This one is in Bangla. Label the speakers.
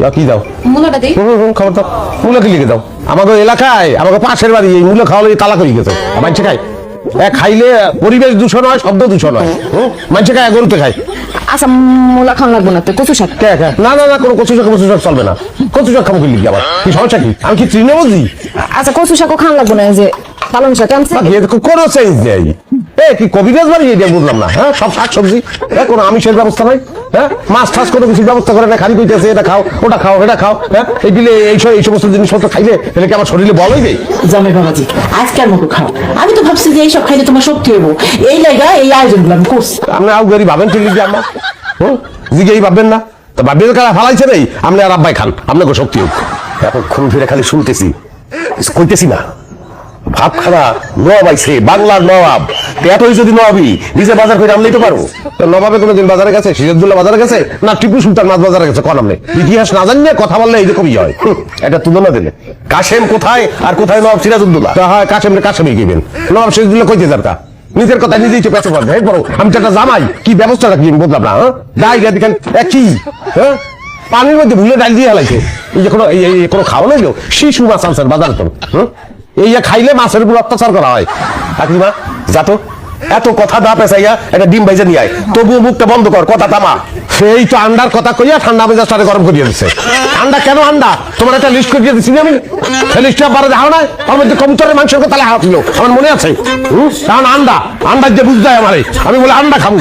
Speaker 1: কি দাও
Speaker 2: মূলাটা দেই
Speaker 1: খবর দাও মূলা কি লিখে দাও আমাকে এলাকায় আমাকে পাশের বাড়ি এই মূলা খাওয়ালে তালাক হয়ে গেছে মানুষে খায় খাইলে পরিবেশ দূষণ হয় শব্দ দূষণ হয় মানুষে খায় গরুতে খায়
Speaker 2: আচ্ছা মূলা খাওয়া লাগবো না তো কচু শাক
Speaker 1: না না না কোনো কচু শাক চলবে না কচু শাক খাবো কি লিখি আবার কি সমস্যা কি আমি কি তৃণমূলজি
Speaker 2: আচ্ছা কচু শাকও খাওয়া লাগবো না যে পালং শাক আনছে
Speaker 1: কোনো চেঞ্জ নেই কি কবিরাজ বাড়ি এটা বুঝলাম না হ্যাঁ সব শাক সবজি কোনো আমিষের ব্যবস্থা নাই হ্যাঁ মাছ টাছ কোনো কিছু ব্যবস্থা করে না খালি কইতেছে এটা খাও ওটা খাও এটা খাও হ্যাঁ এই দিলে এই সমস্ত জিনিসপত্র খাইলে তাহলে কি আমার শরীরে বল হইবে
Speaker 3: জামাই বাবাজি আজকের মতো খাও আমি তো ভাবছি যে এইসব খাইলে তোমার শক্তি হইব এই লাগা এই আয়োজনগুলো আমি করছি
Speaker 1: আপনি আউগারি ভাবেন ঠিক লিখি আমার জিগেই ভাববেন না তা ভাববেন কারা ফালাইছে নেই আপনি আর আব্বাই খান আপনাকে শক্তি হোক এখন খুন ফিরে খালি শুনতেছি কইতেছি না ভাব খানা নবাব আইছে বাংলার নবাব এতই যদি নবাবি নিজে বাজার করে আনলেই তো পারবো নবাবে কোনোদিন বাজারে গেছে সিরাজদুল্লাহ বাজারে গেছে না টিপু সুলতান মাছ বাজারে গেছে কোন আমলে ইতিহাস না জানিয়ে কথা বললে এইরকমই হয় এটা তুলনা দিলে কাশেম কোথায় আর কোথায় নবাব সিরাজউদ্দৌলা হয় কাশেমই গেবেন নবাব সিরাজদুল্লাহ কইতে দরকার নিজের কথা নিজেই তো পেছে পড়বে এরপর আমি তো একটা জামাই কি ব্যবস্থাটা কি বললাম না যাই দেখেন কি হ্যাঁ পানির মধ্যে ভুলে ডাল দিয়ে হেলাইছে এই যে কোনো খাওয়া নাই শিশু মাছ আনছেন বাজার তো এই খাইলে মাছের উপর অত্যাচার করা হয় কাকিমা যাতো এত কথা না পেঁচাইয়া একটা ডিম বাইজে নিয়ে আয় তবুও মুখটা বন্ধ কর কথা থামা সেই তো আন্ডার কথা কইয়া ঠান্ডা মেজাজটারে গরম করিয়ে দিচ্ছে আন্ডা কেন আন্ডা তোমার একটা লিস্ট করিয়ে দিচ্ছি আমি সেই লিস্টটা বারে যাও না তার মধ্যে কবুতরের মাংসের কথা লেখা ছিল আমার মনে আছে কারণ আন্ডা যে বুঝতে হয় আমারে আমি বলে আন্ডা খাবো